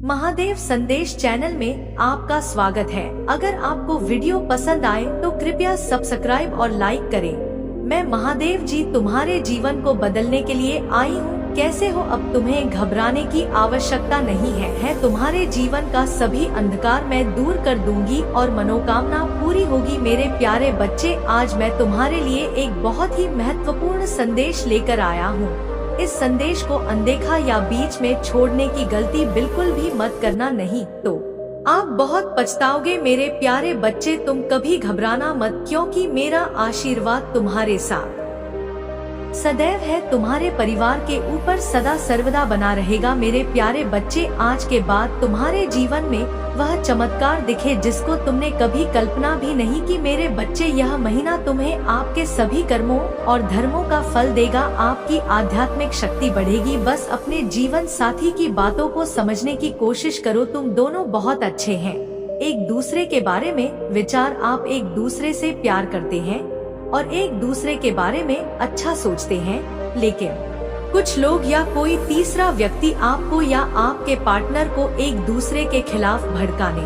महादेव संदेश चैनल में आपका स्वागत है। अगर आपको वीडियो पसंद आए तो कृपया सब्सक्राइब और लाइक करें। मैं महादेव जी तुम्हारे जीवन को बदलने के लिए आई हूँ। कैसे हो? अब तुम्हें घबराने की आवश्यकता नहीं है। तुम्हारे जीवन का सभी अंधकार मैं दूर कर दूंगी और मनोकामना पूरी होगी। मेरे प्यारे बच्चे, आज मैं तुम्हारे लिए एक बहुत ही महत्वपूर्ण संदेश लेकर आया हूँ। इस संदेश को अनदेखा या बीच में छोड़ने की गलती बिल्कुल भी मत करना, नहीं तो आप बहुत पछताओगे। मेरे प्यारे बच्चे, तुम कभी घबराना मत, क्योंकि मेरा आशीर्वाद तुम्हारे साथ सदैव है। तुम्हारे परिवार के ऊपर सदा सर्वदा बना रहेगा। मेरे प्यारे बच्चे, आज के बाद तुम्हारे जीवन में वह चमत्कार दिखे जिसको तुमने कभी कल्पना भी नहीं की। मेरे बच्चे, यह महीना तुम्हें आपके सभी कर्मों और धर्मों का फल देगा। आपकी आध्यात्मिक शक्ति बढ़ेगी। बस अपने जीवन साथी की बातों को समझने की कोशिश करो। तुम दोनों बहुत अच्छे हैं। एक दूसरे के बारे में विचार, आप एक दूसरे से प्यार करते हैं और एक दूसरे के बारे में अच्छा सोचते हैं, लेकिन कुछ लोग या कोई तीसरा व्यक्ति आपको या आपके पार्टनर को एक दूसरे के खिलाफ भड़काने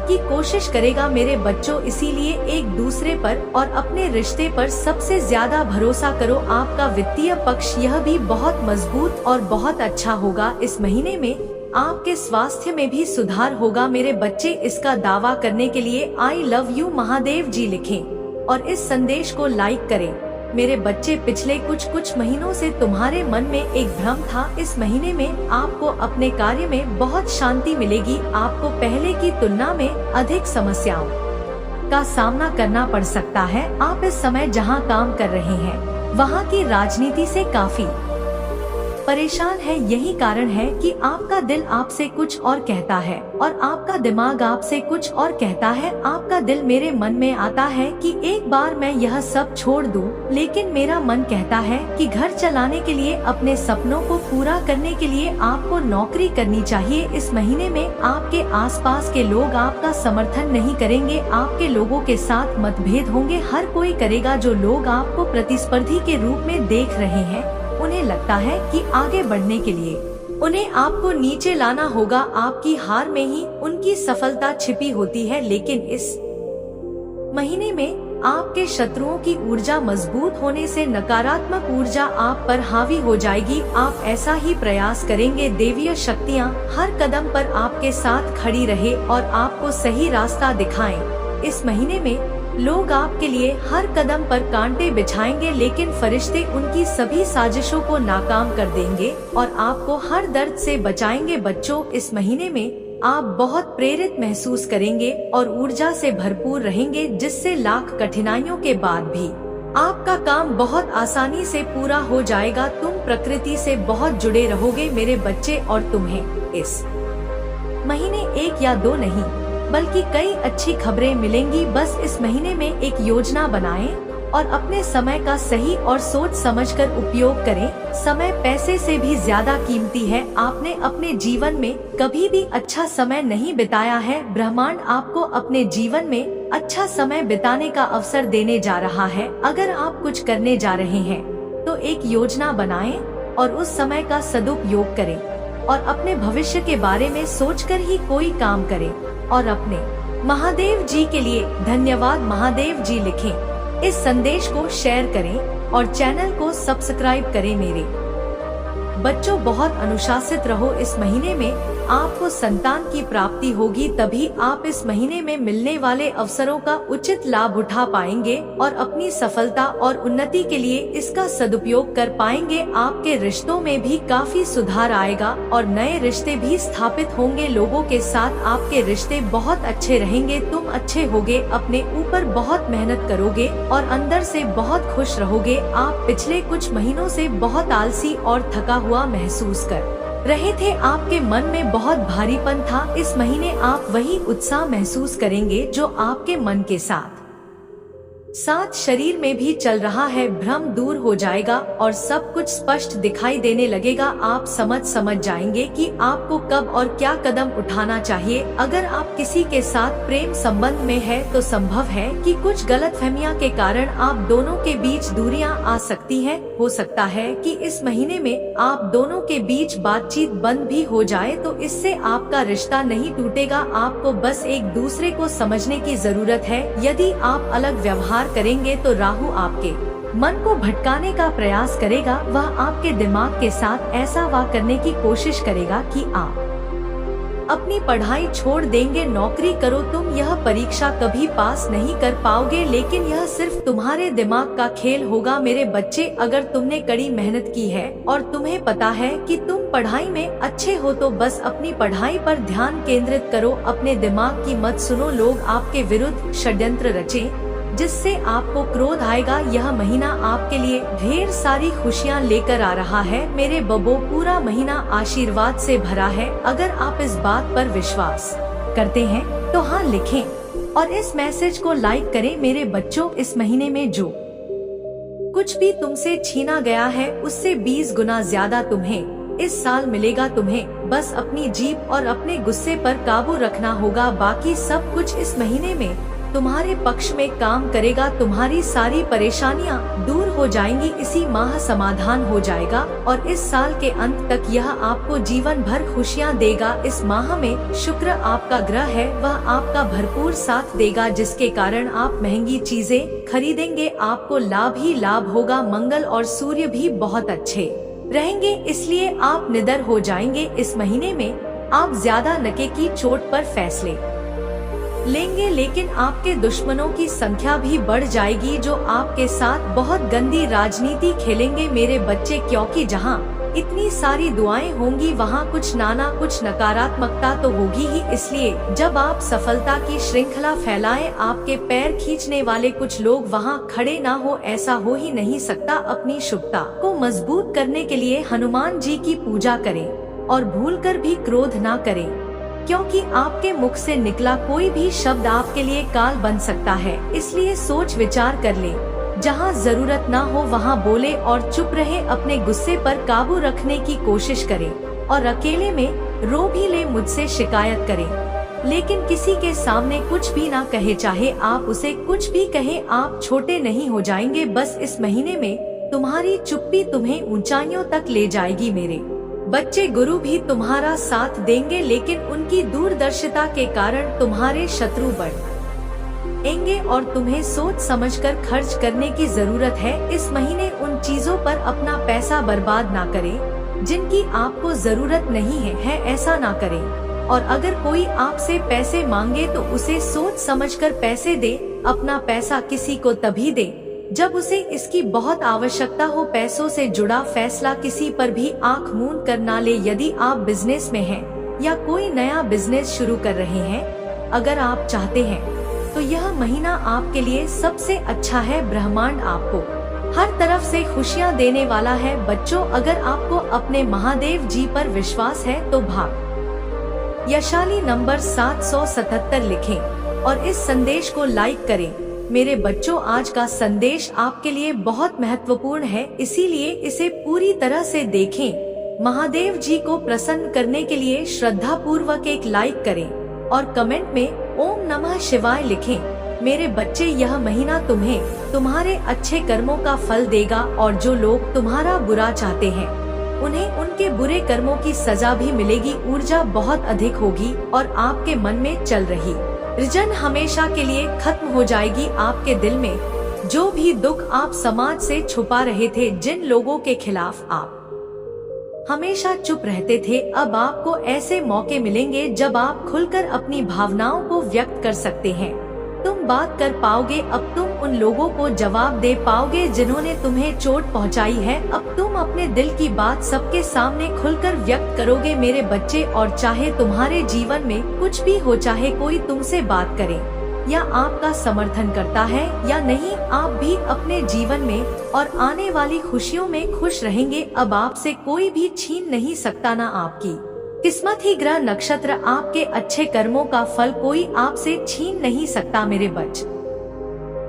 की कोशिश करेगा। मेरे बच्चों, इसीलिए एक दूसरे पर और अपने रिश्ते पर सबसे ज्यादा भरोसा करो। आपका वित्तीय पक्ष यह भी बहुत मजबूत और बहुत अच्छा होगा। इस महीने में आपके स्वास्थ्य में भी सुधार होगा। मेरे बच्चे, इसका दावा करने के लिए आई लव यू महादेव जी लिखें और इस संदेश को लाइक करें। मेरे बच्चे, पिछले कुछ महीनों से तुम्हारे मन में एक भ्रम था। इस महीने में आपको अपने कार्य में बहुत शांति मिलेगी। आपको पहले की तुलना में अधिक समस्याओं का सामना करना पड़ सकता है। आप इस समय जहां काम कर रहे हैं वहां की राजनीति से काफी परेशान है। यही कारण है कि आपका दिल आपसे कुछ और कहता है और आपका दिमाग आपसे कुछ और कहता है। आपका दिल मेरे मन में आता है कि एक बार मैं यह सब छोड़ दूं, लेकिन मेरा मन कहता है कि घर चलाने के लिए, अपने सपनों को पूरा करने के लिए आपको नौकरी करनी चाहिए। इस महीने में आपके आसपास के लोग आपका समर्थन नहीं करेंगे। आपके लोगों के साथ मतभेद होंगे। हर कोई करेगा। जो लोग आपको प्रतिस्पर्धी के रूप में देख रहे हैं, उन्हें लगता है कि आगे बढ़ने के लिए उन्हें आपको नीचे लाना होगा। आपकी हार में ही उनकी सफलता छिपी होती है। लेकिन इस महीने में आपके शत्रुओं की ऊर्जा मजबूत होने से नकारात्मक ऊर्जा आप पर हावी हो जाएगी। आप ऐसा ही प्रयास करेंगे। देवीय शक्तियाँ हर कदम पर आपके साथ खड़ी रहे और आपको सही रास्ता दिखाएं। इस महीने में लोग आपके लिए हर कदम पर कांटे बिछाएंगे, लेकिन फरिश्ते उनकी सभी साजिशों को नाकाम कर देंगे और आपको हर दर्द से बचाएंगे। बच्चों, इस महीने में आप बहुत प्रेरित महसूस करेंगे और ऊर्जा से भरपूर रहेंगे, जिससे लाख कठिनाइयों के बाद भी आपका काम बहुत आसानी से पूरा हो जाएगा। तुम प्रकृति से बहुत जुड़े रहोगे मेरे बच्चे, और तुम्हें इस महीने एक या दो नहीं बल्कि कई अच्छी खबरें मिलेंगी। बस इस महीने में एक योजना बनाएं और अपने समय का सही और सोच समझकर उपयोग करें। समय पैसे से भी ज्यादा कीमती है। आपने अपने जीवन में कभी भी अच्छा समय नहीं बिताया है। ब्रह्मांड आपको अपने जीवन में अच्छा समय बिताने का अवसर देने जा रहा है। अगर आप कुछ करने जा रहे हैं तो एक योजना बनाएं और उस समय का सदुपयोग करें और अपने भविष्य के बारे में सोचकर ही कोई काम करें। और अपने महादेव जी के लिए धन्यवाद महादेव जी लिखें। इस संदेश को शेयर करें और चैनल को सब्सक्राइब करें। मेरे बच्चों, बहुत अनुशासित रहो। इस महीने में आपको संतान की प्राप्ति होगी। तभी आप इस महीने में मिलने वाले अवसरों का उचित लाभ उठा पाएंगे और अपनी सफलता और उन्नति के लिए इसका सदुपयोग कर पाएंगे। आपके रिश्तों में भी काफी सुधार आएगा और नए रिश्ते भी स्थापित होंगे। लोगों के साथ आपके रिश्ते बहुत अच्छे रहेंगे। तुम अच्छे होगे, अपने ऊपर बहुत मेहनत करोगे और अंदर से बहुत खुश रहोगे। आप पिछले कुछ महीनों से बहुत आलसी और थका हुआ महसूस कर रहे थे। आपके मन में बहुत भारीपन था। इस महीने आप वही उत्साह महसूस करेंगे जो आपके मन के साथ साथ शरीर में भी चल रहा है भ्रम दूर हो जाएगा और सब कुछ स्पष्ट दिखाई देने लगेगा। आप समझ जाएंगे कि आपको कब और क्या कदम उठाना चाहिए। अगर आप किसी के साथ प्रेम संबंध में है तो संभव है कि कुछ गलतफहमियां के कारण आप दोनों के बीच दूरियां आ सकती हैं। हो सकता है कि इस महीने में आप दोनों के बीच बातचीत बंद भी हो जाए, तो इससे आपका रिश्ता नहीं टूटेगा। आपको बस एक दूसरे को समझने की जरूरत है। यदि आप अलग व्यवहार करेंगे तो राहु आपके मन को भटकाने का प्रयास करेगा। वह आपके दिमाग के साथ ऐसा वार करने की कोशिश करेगा कि आप अपनी पढ़ाई छोड़ देंगे। नौकरी करो तुम, यह परीक्षा कभी पास नहीं कर पाओगे, लेकिन यह सिर्फ तुम्हारे दिमाग का खेल होगा। मेरे बच्चे, अगर तुमने कड़ी मेहनत की है और तुम्हें पता है कि तुम पढ़ाई में अच्छे हो तो बस अपनी पढ़ाई पर ध्यान केंद्रित करो। अपने दिमाग की मत सुनो। लोग आपके विरुद्ध षड्यंत्र रचे जिससे आपको क्रोध आएगा। यह महीना आपके लिए ढेर सारी खुशियां लेकर आ रहा है। मेरे बब्बो, पूरा महीना आशीर्वाद से भरा है। अगर आप इस बात पर विश्वास करते हैं तो हाँ लिखें और इस मैसेज को लाइक करें। मेरे बच्चों, इस महीने में जो कुछ भी तुमसे छीना गया है उससे 20 गुना ज्यादा तुम्हें इस साल मिलेगा। तुम्हें बस अपनी जीभ और अपने गुस्से पर काबू रखना होगा। बाकी सब कुछ इस महीने में तुम्हारे पक्ष में काम करेगा। तुम्हारी सारी परेशानियां दूर हो जाएंगी। इसी माह समाधान हो जाएगा और इस साल के अंत तक यह आपको जीवन भर खुशियां देगा। इस माह में शुक्र आपका ग्रह है, वह आपका भरपूर साथ देगा, जिसके कारण आप महंगी चीजें खरीदेंगे। आपको लाभ ही लाभ होगा। मंगल और सूर्य भी बहुत अच्छे रहेंगे, इसलिए आप निडर हो जाएंगे। इस महीने में आप ज्यादा नके की चोट पर फैसले लेंगे, लेकिन आपके दुश्मनों की संख्या भी बढ़ जाएगी जो आपके साथ बहुत गंदी राजनीति खेलेंगे। मेरे बच्चे, क्योंकि जहां इतनी सारी दुआएं होंगी वहां कुछ कुछ नकारात्मकता तो होगी ही। इसलिए जब आप सफलता की श्रृंखला फैलाएं, आपके पैर खींचने वाले कुछ लोग वहां खड़े ना हो, ऐसा हो ही नहीं सकता। अपनी शुभता को मजबूत करने के लिए हनुमान जी की पूजा करें और भूलकर भी क्रोध ना करें, क्योंकि आपके मुख से निकला कोई भी शब्द आपके लिए काल बन सकता है। इसलिए सोच विचार कर ले, जहां जरूरत ना हो वहां बोले और चुप रहे। अपने गुस्से पर काबू रखने की कोशिश करें और अकेले में रो भी ले, मुझसे शिकायत करें, लेकिन किसी के सामने कुछ भी ना कहे। चाहे आप उसे कुछ भी कहें, आप छोटे नहीं हो जाएंगे। बस इस महीने में तुम्हारी चुप्पी तुम्हें ऊंचाइयों तक ले जाएगी। मेरे बच्चे, गुरु भी तुम्हारा साथ देंगे, लेकिन उनकी दूरदर्शिता के कारण तुम्हारे शत्रु बढ़ेंगे और तुम्हें सोच समझकर खर्च करने की जरूरत है। इस महीने उन चीजों पर अपना पैसा बर्बाद ना करें जिनकी आपको जरूरत नहीं है, ऐसा ना करें। और अगर कोई आपसे पैसे मांगे तो उसे सोच समझकर पैसे दे। अपना पैसा किसी को तभी दे जब उसे इसकी बहुत आवश्यकता हो। पैसों से जुड़ा फैसला किसी पर भी आंख मूंद कर ना ले। यदि आप बिजनेस में हैं या कोई नया बिजनेस शुरू कर रहे हैं, अगर आप चाहते हैं तो यह महीना आपके लिए सबसे अच्छा है। ब्रह्मांड आपको हर तरफ से खुशियां देने वाला है। बच्चों, अगर आपको अपने महादेव जी पर विश्वास है तो भाग्यशाली नंबर 777 लिखें और इस संदेश को लाइक करें। मेरे बच्चों, आज का संदेश आपके लिए बहुत महत्वपूर्ण है, इसीलिए इसे पूरी तरह से देखें। महादेव जी को प्रसन्न करने के लिए श्रद्धा पूर्वक एक लाइक करें और कमेंट में ओम नमः शिवाय लिखें। मेरे बच्चे, यह महीना तुम्हें तुम्हारे अच्छे कर्मों का फल देगा और जो लोग तुम्हारा बुरा चाहते हैं उन्हें उनके बुरे कर्मों की सजा भी मिलेगी। ऊर्जा बहुत अधिक होगी और आपके मन में चल रही रिजन हमेशा के लिए खत्म हो जाएगी। आपके दिल में जो भी दुख आप समाज से छुपा रहे थे, जिन लोगों के खिलाफ आप हमेशा चुप रहते थे, अब आपको ऐसे मौके मिलेंगे जब आप खुलकर अपनी भावनाओं को व्यक्त कर सकते हैं। तुम बात कर पाओगे। अब तुम उन लोगों को जवाब दे पाओगे जिन्होंने तुम्हें चोट पहुंचाई है। अब तुम अपने दिल की बात सबके सामने खुलकर व्यक्त करोगे। मेरे बच्चे, और चाहे तुम्हारे जीवन में कुछ भी हो, चाहे कोई तुमसे बात करे या आपका समर्थन करता है या नहीं, आप भी अपने जीवन में और आने वाली खुशियों में खुश रहेंगे। अब आपसे कोई भी छीन नहीं सकता, ना आपकी किस्मत ही ग्रह नक्षत्र, आपके अच्छे कर्मों का फल कोई आपसे छीन नहीं सकता। मेरे बच्चे,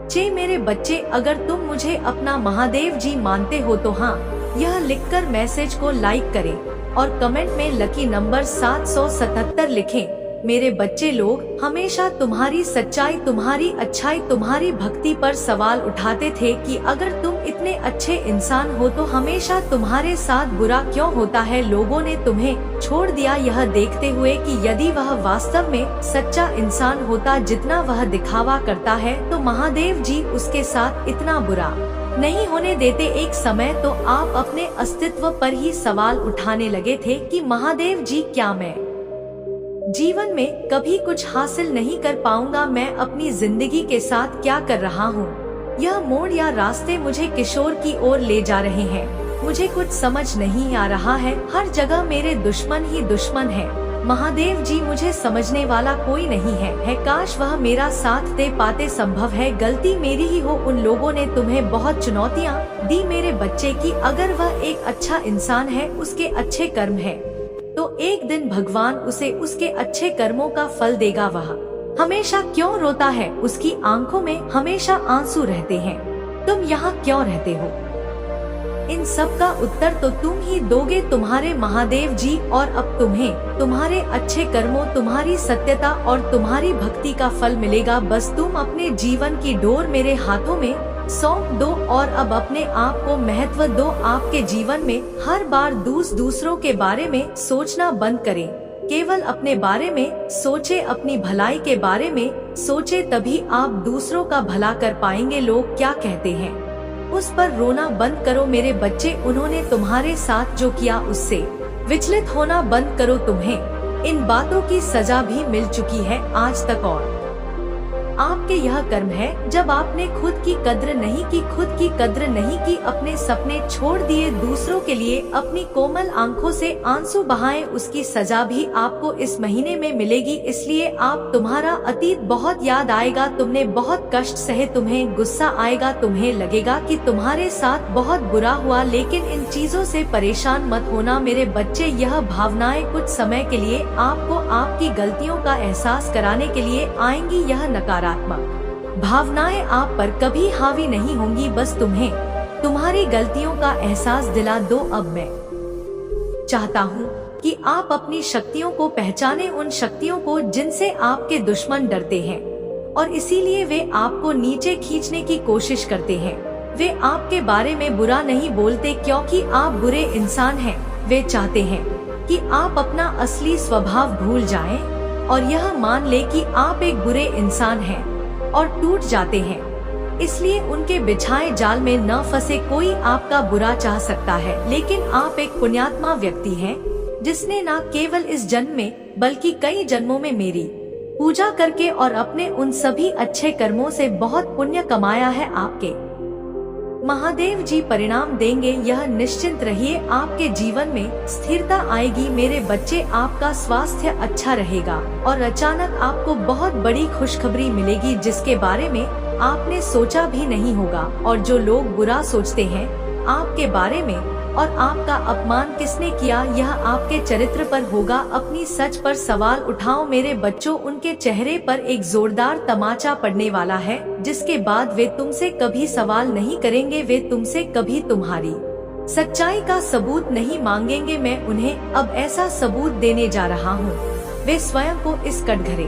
चे मेरे बच्चे, अगर तुम मुझे अपना महादेव जी मानते हो तो हाँ, यह लिखकर मैसेज को लाइक करें और कमेंट में लकी नंबर 777 लिखें। मेरे बच्चे लोग हमेशा तुम्हारी सच्चाई, तुम्हारी अच्छाई, तुम्हारी भक्ति पर सवाल उठाते थे कि अगर तुम इतने अच्छे इंसान हो तो हमेशा तुम्हारे साथ बुरा क्यों होता है। लोगों ने तुम्हें छोड़ दिया यह देखते हुए कि यदि वह वास्तव में सच्चा इंसान होता जितना वह दिखावा करता है तो महादेव जी उसके साथ इतना बुरा नहीं होने देते। एक समय तो आप अपने अस्तित्व पर ही सवाल उठाने लगे थे कि महादेव जी, क्या मैं जीवन में कभी कुछ हासिल नहीं कर पाऊंगा? मैं अपनी जिंदगी के साथ क्या कर रहा हूँ? यह मोड़ या रास्ते मुझे किशोर की ओर ले जा रहे हैं। मुझे कुछ समझ नहीं आ रहा है। हर जगह मेरे दुश्मन ही दुश्मन है। महादेव जी, मुझे समझने वाला कोई नहीं है। काश वह मेरा साथ दे पाते। संभव है गलती मेरी ही हो। उन लोगों ने तुम्हें बहुत चुनौतियाँ दी मेरे बच्चे की अगर वह एक अच्छा इंसान है, उसके अच्छे कर्म है, तो एक दिन भगवान उसे उसके अच्छे कर्मों का फल देगा। वह हमेशा क्यों रोता है? उसकी आंखों में हमेशा आंसू रहते हैं। तुम यहाँ क्यों रहते हो? इन सब का उत्तर तो तुम ही दोगे, तुम्हारे महादेव जी। और अब तुम्हें तुम्हारे अच्छे कर्मों, तुम्हारी सत्यता और तुम्हारी भक्ति का फल मिलेगा। बस तुम अपने जीवन की डोर मेरे हाथों में सौंप दो और अब अपने आप को महत्व दो। आपके जीवन में हर बार दूसरों के बारे में सोचना बंद करें। केवल अपने बारे में सोचे, अपनी भलाई के बारे में सोचे, तभी आप दूसरों का भला कर पाएंगे। लोग क्या कहते हैं उस पर रोना बंद करो मेरे बच्चे। उन्होंने तुम्हारे साथ जो किया उससे विचलित होना बंद करो। तुम्हें इन बातों की सजा भी मिल चुकी है आज तक और आपके यह कर्म है। जब आपने खुद की कद्र नहीं की, अपने सपने छोड़ दिए दूसरों के लिए, अपनी कोमल आंखों से आंसू बहाए, उसकी सजा भी आपको इस महीने में मिलेगी। इसलिए आप तुम्हारा अतीत बहुत याद आएगा। तुमने बहुत कष्ट सहे, तुम्हें गुस्सा आएगा, तुम्हें लगेगा कि तुम्हारे साथ बहुत बुरा हुआ। लेकिन इन चीजों से परेशान मत होना मेरे बच्चे। यह भावनाएं कुछ समय के लिए आपको आपकी गलतियों का एहसास कराने के लिए आएंगी। यह नकारात्मक भावनाएं आप पर कभी हावी नहीं होंगी। बस तुम्हें तुम्हारी गलतियों का एहसास दिला दो। अब मैं चाहता हूँ कि आप अपनी शक्तियों को पहचाने, उन शक्तियों को जिनसे आपके दुश्मन डरते हैं और इसीलिए वे आपको नीचे खींचने की कोशिश करते हैं। वे आपके बारे में बुरा नहीं बोलते क्योंकि आप बुरे इंसान हैं। वे चाहते हैं कि आप अपना असली स्वभाव भूल जाएं और यह मान ले कि आप एक बुरे इंसान हैं और टूट जाते हैं। इसलिए उनके बिछाए जाल में न फंसे। कोई आपका बुरा चाह सकता है, लेकिन आप एक पुण्यात्मा व्यक्ति हैं जिसने न केवल इस जन्म में बल्कि कई जन्मों में मेरी पूजा करके और अपने उन सभी अच्छे कर्मों से बहुत पुण्य कमाया है। आपके महादेव जी परिणाम देंगे, यह निश्चिंत रहिए। आपके जीवन में स्थिरता आएगी मेरे बच्चे। आपका स्वास्थ्य अच्छा रहेगा और अचानक आपको बहुत बड़ी खुशखबरी मिलेगी जिसके बारे में आपने सोचा भी नहीं होगा। और जो लोग बुरा सोचते हैं आपके बारे में और आपका अपमान किसने किया, यह आपके चरित्र पर होगा। अपनी सच पर सवाल उठाओ मेरे बच्चों। उनके चेहरे पर एक जोरदार तमाचा पड़ने वाला है जिसके बाद वे तुमसे कभी सवाल नहीं करेंगे। वे तुमसे कभी तुम्हारी सच्चाई का सबूत नहीं मांगेंगे। मैं उन्हें अब ऐसा सबूत देने जा रहा हूँ। वे स्वयं को इस कटघरे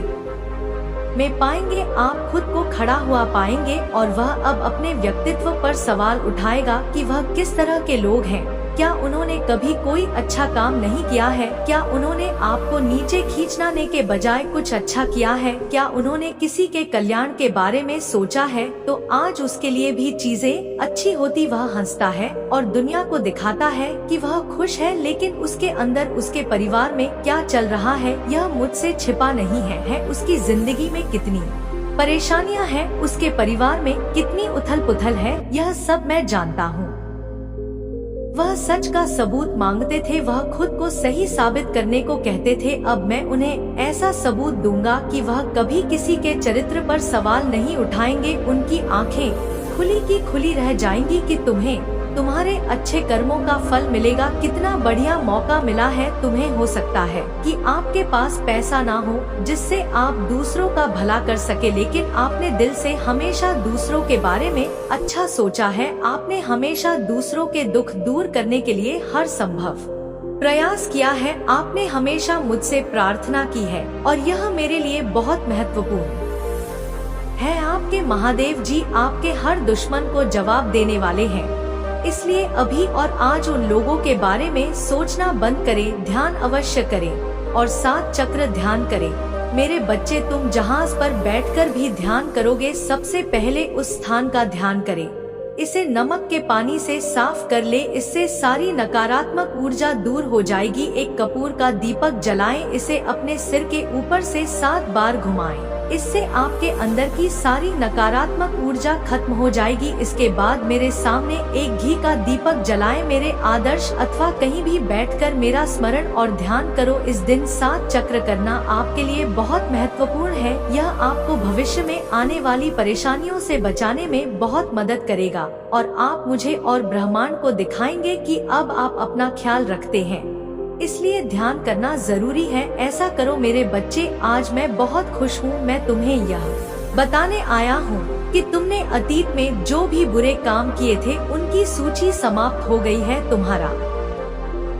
में पाएंगे। आप खुद को खड़ा हुआ पाएंगे और वह अब अपने व्यक्तित्व पर सवाल उठाएगा कि वह किस तरह के लोग हैं। क्या उन्होंने कभी कोई अच्छा काम नहीं किया है? क्या उन्होंने आपको नीचे खींचने के बजाय कुछ अच्छा किया है? क्या उन्होंने किसी के कल्याण के बारे में सोचा है? तो आज उसके लिए भी चीजें अच्छी होती। वह हंसता है और दुनिया को दिखाता है कि वह खुश है, लेकिन उसके अंदर उसके परिवार में क्या चल रहा है यह मुझसे छिपा नहीं है। उसकी जिंदगी में कितनी परेशानियां हैं, उसके परिवार में कितनी उथल पुथल है, यह सब मैं जानता हूँ। वह सच का सबूत मांगते थे, वह खुद को सही साबित करने को कहते थे। अब मैं उन्हें ऐसा सबूत दूंगा कि वह कभी किसी के चरित्र पर सवाल नहीं उठाएंगे। उनकी आंखें खुली की खुली रह जाएंगी कि तुम्हें तुम्हारे अच्छे कर्मों का फल मिलेगा। कितना बढ़िया मौका मिला है तुम्हें। हो सकता है कि आपके पास पैसा ना हो जिससे आप दूसरों का भला कर सके, लेकिन आपने दिल से हमेशा दूसरों के बारे में अच्छा सोचा है। आपने हमेशा दूसरों के दुख दूर करने के लिए हर संभव प्रयास किया है। आपने हमेशा मुझसे प्रार्थना की है और यह मेरे लिए बहुत महत्वपूर्ण है। आपके महादेव जी आपके हर दुश्मन को जवाब देने वाले हैं। इसलिए अभी और आज उन लोगों के बारे में सोचना बंद करें, ध्यान अवश्य करें और 7 चक्र ध्यान करें। मेरे बच्चे, तुम जहाज पर बैठकर भी ध्यान करोगे, सबसे पहले उस स्थान का ध्यान करें। इसे नमक के पानी से साफ कर ले, इससे सारी नकारात्मक ऊर्जा दूर हो जाएगी। एक कपूर का दीपक जलाएं, इसे अपने सिर के ऊपर से 7 बार घुमाएं। इससे आपके अंदर की सारी नकारात्मक ऊर्जा खत्म हो जाएगी। इसके बाद मेरे सामने एक घी का दीपक जलाएं। मेरे आदर्श अथवा कहीं भी बैठकर मेरा स्मरण और ध्यान करो। इस दिन 7 चक्र करना आपके लिए बहुत महत्वपूर्ण है। यह आपको भविष्य में आने वाली परेशानियों से बचाने में बहुत मदद करेगा और आप मुझे और ब्रह्मांड को दिखाएंगे कि अब आप अपना ख्याल रखते हैं। इसलिए ध्यान करना जरूरी है। ऐसा करो मेरे बच्चे। आज मैं बहुत खुश हूँ। मैं तुम्हें यह बताने आया हूँ कि तुमने अतीत में जो भी बुरे काम किए थे उनकी सूची समाप्त हो गई है। तुम्हारा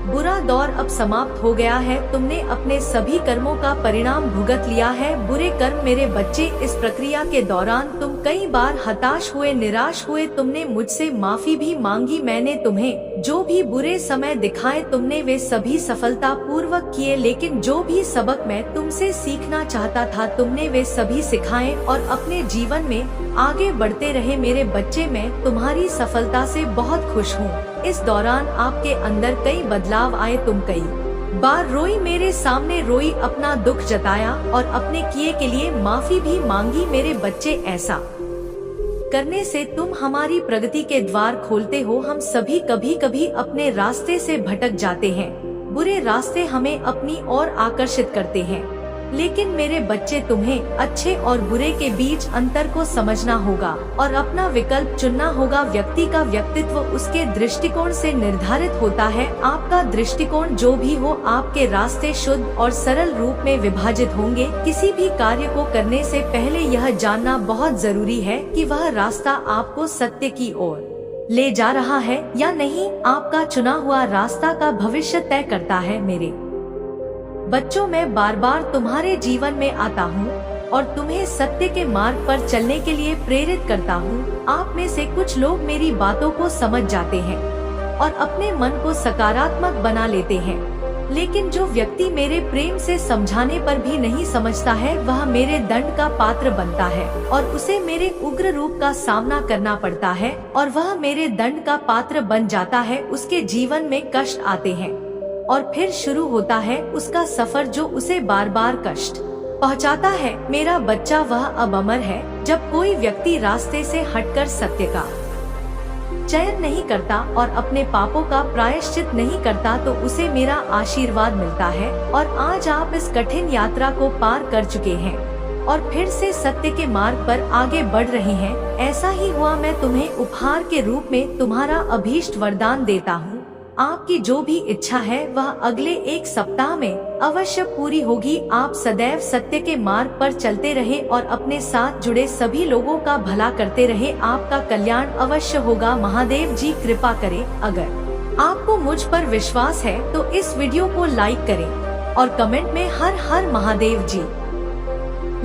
बुरा दौर अब समाप्त हो गया है। तुमने अपने सभी कर्मों का परिणाम भुगत लिया है। बुरे कर्म मेरे बच्चे, इस प्रक्रिया के दौरान तुम कई बार हताश हुए, निराश हुए। तुमने मुझसे माफी भी मांगी। मैंने तुम्हें जो भी बुरे समय दिखाए तुमने वे सभी सफलता पूर्वक किए, लेकिन जो भी सबक मैं तुमसे सीखना चाहता था तुमने वे सभी सिखाए और अपने जीवन में आगे बढ़ते रहे। मेरे बच्चे, मैं तुम्हारी सफलता से बहुत खुश हूँ। इस दौरान आपके अंदर कई बदलाव आए। तुम कई बार रोई, मेरे सामने रोई, अपना दुख जताया और अपने किए के लिए माफी भी मांगी। मेरे बच्चे, ऐसा करने से तुम हमारी प्रगति के द्वार खोलते हो। हम सभी कभी कभी अपने रास्ते से भटक जाते हैं। बुरे रास्ते हमें अपनी ओर आकर्षित करते हैं, लेकिन मेरे बच्चे, तुम्हें अच्छे और बुरे के बीच अंतर को समझना होगा और अपना विकल्प चुनना होगा। व्यक्ति का व्यक्तित्व उसके दृष्टिकोण से निर्धारित होता है। आपका दृष्टिकोण जो भी हो, आपके रास्ते शुद्ध और सरल रूप में विभाजित होंगे। किसी भी कार्य को करने से पहले यह जानना बहुत जरूरी है कि वह रास्ता आपको सत्य की ओर ले जा रहा है या नहीं। आपका चुना हुआ रास्ता का भविष्य तय करता है। मेरे बच्चों, मैं बार बार तुम्हारे जीवन में आता हूँ और तुम्हें सत्य के मार्ग पर चलने के लिए प्रेरित करता हूँ। आप में से कुछ लोग मेरी बातों को समझ जाते हैं और अपने मन को सकारात्मक बना लेते हैं, लेकिन जो व्यक्ति मेरे प्रेम से समझाने पर भी नहीं समझता है वह मेरे दंड का पात्र बनता है और उसे मेरे उग्र रूप का सामना करना पड़ता है और वह मेरे दंड का पात्र बन जाता है। उसके जीवन में कष्ट आते हैं और फिर शुरू होता है उसका सफर जो उसे बार बार कष्ट पहुंचाता है। मेरा बच्चा, वह अब अमर है। जब कोई व्यक्ति रास्ते से हटकर सत्य का चयन नहीं करता और अपने पापों का प्रायश्चित नहीं करता तो उसे मेरा आशीर्वाद मिलता है। और आज आप इस कठिन यात्रा को पार कर चुके हैं और फिर से सत्य के मार्ग पर आगे बढ़ रहे हैं। ऐसा ही हुआ। मैं तुम्हें उपहार के रूप में तुम्हारा अभीष्ट वरदान देता हूँ। आपकी जो भी इच्छा है वह अगले 1 सप्ताह में अवश्य पूरी होगी। आप सदैव सत्य के मार्ग पर चलते रहे और अपने साथ जुड़े सभी लोगों का भला करते रहे। आपका कल्याण अवश्य होगा। महादेव जी कृपा करें। अगर आपको मुझ पर विश्वास है तो इस वीडियो को लाइक करें और कमेंट में हर हर महादेव जी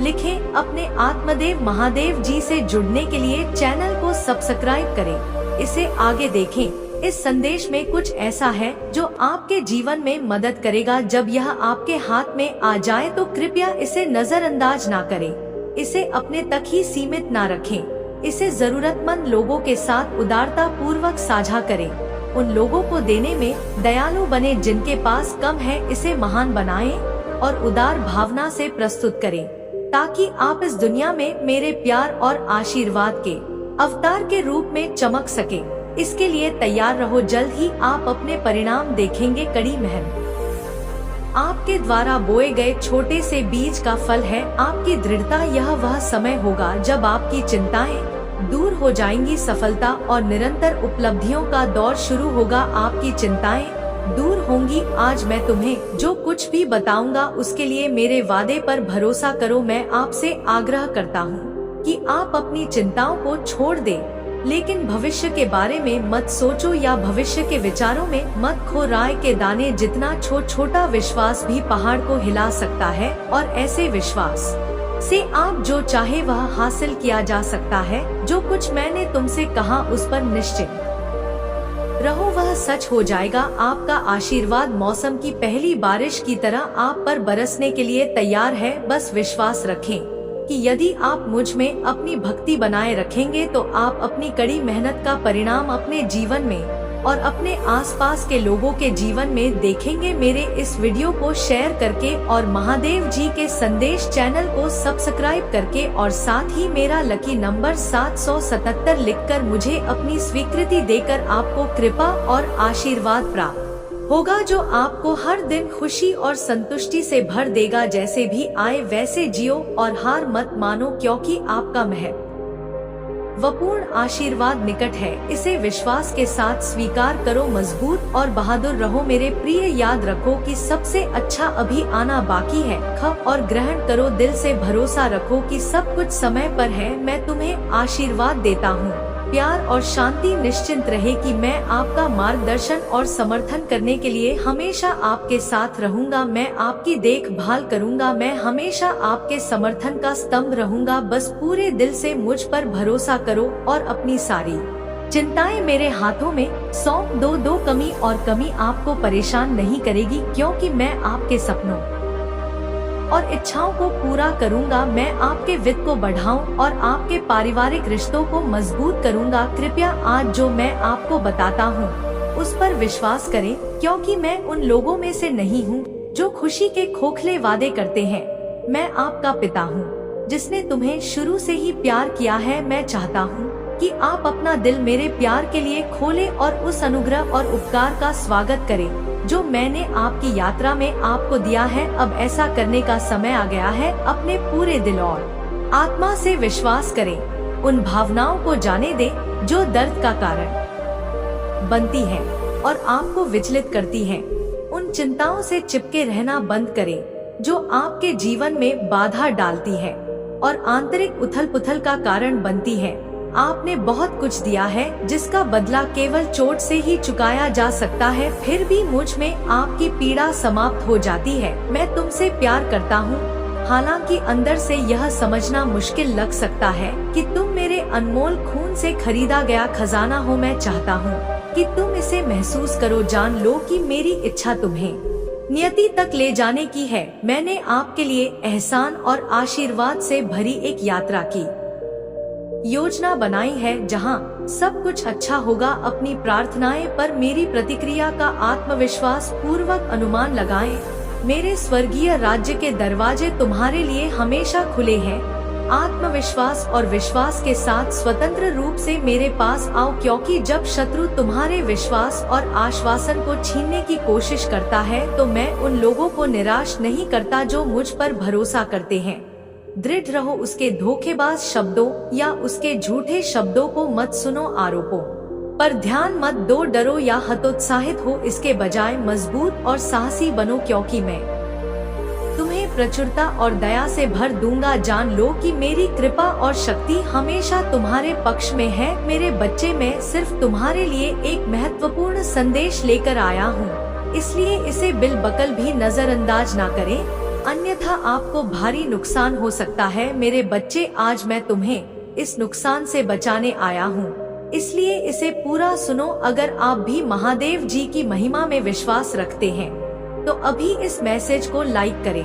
लिखें। अपने आत्मदेव महादेव जी से जुड़ने के लिए चैनल को सब्सक्राइब करें। इसे आगे देखें। इस संदेश में कुछ ऐसा है जो आपके जीवन में मदद करेगा। जब यह आपके हाथ में आ जाए तो कृपया इसे नजरअंदाज ना करें। इसे अपने तक ही सीमित ना रखें। इसे जरूरतमंद लोगों के साथ उदारता पूर्वक साझा करें। उन लोगों को देने में दयालु बने जिनके पास कम है। इसे महान बनाएं और उदार भावना से प्रस्तुत करें ताकि आप इस दुनिया में मेरे प्यार और आशीर्वाद के अवतार के रूप में चमक सके। इसके लिए तैयार रहो। जल्द ही आप अपने परिणाम देखेंगे। कड़ी मेहनत आपके द्वारा बोए गए छोटे से बीज का फल है। आपकी दृढ़ता, यह वह समय होगा जब आपकी चिंताएं दूर हो जाएंगी, सफलता और निरंतर उपलब्धियों का दौर शुरू होगा, आपकी चिंताएं दूर होंगी। आज मैं तुम्हें जो कुछ भी बताऊंगा उसके लिए मेरे वादे पर भरोसा करो। मैं आपसे आग्रह करता हूँ कि आप अपनी चिंताओं को छोड़ दें, लेकिन भविष्य के बारे में मत सोचो या भविष्य के विचारों में मत खो। राय के दाने जितना छोटा विश्वास भी पहाड़ को हिला सकता है, और ऐसे विश्वास से आप जो चाहे वह हासिल किया जा सकता है। जो कुछ मैंने तुमसे कहा उस पर निश्चित रहो, वह सच हो जाएगा। आपका आशीर्वाद मौसम की पहली बारिश की तरह आप पर बरसने के लिए तैयार है। बस विश्वास रखें कि यदि आप मुझ में अपनी भक्ति बनाए रखेंगे तो आप अपनी कड़ी मेहनत का परिणाम अपने जीवन में और अपने आसपास के लोगों के जीवन में देखेंगे। मेरे इस वीडियो को शेयर करके और महादेव जी के संदेश चैनल को सब्सक्राइब करके और साथ ही मेरा लकी नंबर 777 लिखकर मुझे अपनी स्वीकृति देकर आपको कृपा और आशीर्वाद प्राप्त होगा, जो आपको हर दिन खुशी और संतुष्टि से भर देगा। जैसे भी आए वैसे जियो और हार मत मानो, क्योंकि आपका महत्वपूर्ण आशीर्वाद निकट है। इसे विश्वास के साथ स्वीकार करो, मजबूत और बहादुर रहो मेरे प्रिय। याद रखो कि सबसे अच्छा अभी आना बाकी है। और ग्रहण करो, दिल से भरोसा रखो कि सब कुछ समय पर है। मैं तुम्हें आशीर्वाद देता हूँ, प्यार और शांति। निश्चिंत रहे कि मैं आपका मार्गदर्शन और समर्थन करने के लिए हमेशा आपके साथ रहूंगा। मैं आपकी देखभाल करूंगा, मैं हमेशा आपके समर्थन का स्तंभ रहूंगा। बस पूरे दिल से मुझ पर भरोसा करो और अपनी सारी चिंताएं मेरे हाथों में सौंप दो। कमी और कमी आपको परेशान नहीं करेगी, क्योंकि मैं आपके सपनों और इच्छाओं को पूरा करूंगा। मैं आपके वित्त को बढ़ाऊं और आपके पारिवारिक रिश्तों को मजबूत करूंगा। कृपया आज जो मैं आपको बताता हूं उस पर विश्वास करें, क्योंकि मैं उन लोगों में से नहीं हूं जो खुशी के खोखले वादे करते हैं। मैं आपका पिता हूं जिसने तुम्हें शुरू से ही प्यार किया है। मैं चाहता हूं कि आप अपना दिल मेरे प्यार के लिए खोलें और उस अनुग्रह और उपकार का स्वागत करें जो मैंने आपकी यात्रा में आपको दिया है। अब ऐसा करने का समय आ गया है। अपने पूरे दिल और आत्मा से विश्वास करें, उन भावनाओं को जाने दें जो दर्द का कारण बनती है और आपको विचलित करती हैं। उन चिंताओं से चिपके रहना बंद करें जो आपके जीवन में बाधा डालती है और आंतरिक उथल पुथल का कारण बनती है। आपने बहुत कुछ दिया है जिसका बदला केवल चोट से ही चुकाया जा सकता है, फिर भी मुझ में आपकी पीड़ा समाप्त हो जाती है। मैं तुमसे प्यार करता हूँ, हालांकि अंदर से यह समझना मुश्किल लग सकता है कि तुम मेरे अनमोल खून से खरीदा गया खजाना हो। मैं चाहता हूँ कि तुम इसे महसूस करो, जान लो कि मेरी इच्छा तुम्हें नियति तक ले जाने की है। मैंने आपके लिए एहसान और आशीर्वाद से भरी एक यात्रा की योजना बनाई है, जहां सब कुछ अच्छा होगा। अपनी प्रार्थनाएं पर मेरी प्रतिक्रिया का आत्मविश्वास पूर्वक अनुमान लगाएं। मेरे स्वर्गीय राज्य के दरवाजे तुम्हारे लिए हमेशा खुले हैं। आत्मविश्वास और विश्वास के साथ स्वतंत्र रूप से मेरे पास आओ, क्योंकि जब शत्रु तुम्हारे विश्वास और आश्वासन को छीनने की कोशिश करता है तो मैं उन लोगों को निराश नहीं करता जो मुझ पर भरोसा करते हैं। दृढ़ रहो, उसके धोखेबाज शब्दों या उसके झूठे शब्दों को मत सुनो। आरोपों पर ध्यान मत दो, डरो या हतोत्साहित हो, इसके बजाय मजबूत और साहसी बनो, क्योंकि मैं तुम्हें प्रचुरता और दया से भर दूंगा। जान लो कि मेरी कृपा और शक्ति हमेशा तुम्हारे पक्ष में है। मेरे बच्चे, मैं सिर्फ तुम्हारे लिए एक महत्वपूर्ण संदेश लेकर आया हूँ, इसलिए इसे बिलबकल भी नजरअंदाज ना करें, अन्यथा आपको भारी नुकसान हो सकता है। मेरे बच्चे, आज मैं तुम्हें इस नुकसान से बचाने आया हूँ, इसलिए इसे पूरा सुनो। अगर आप भी महादेव जी की महिमा में विश्वास रखते हैं तो अभी इस मैसेज को लाइक करें।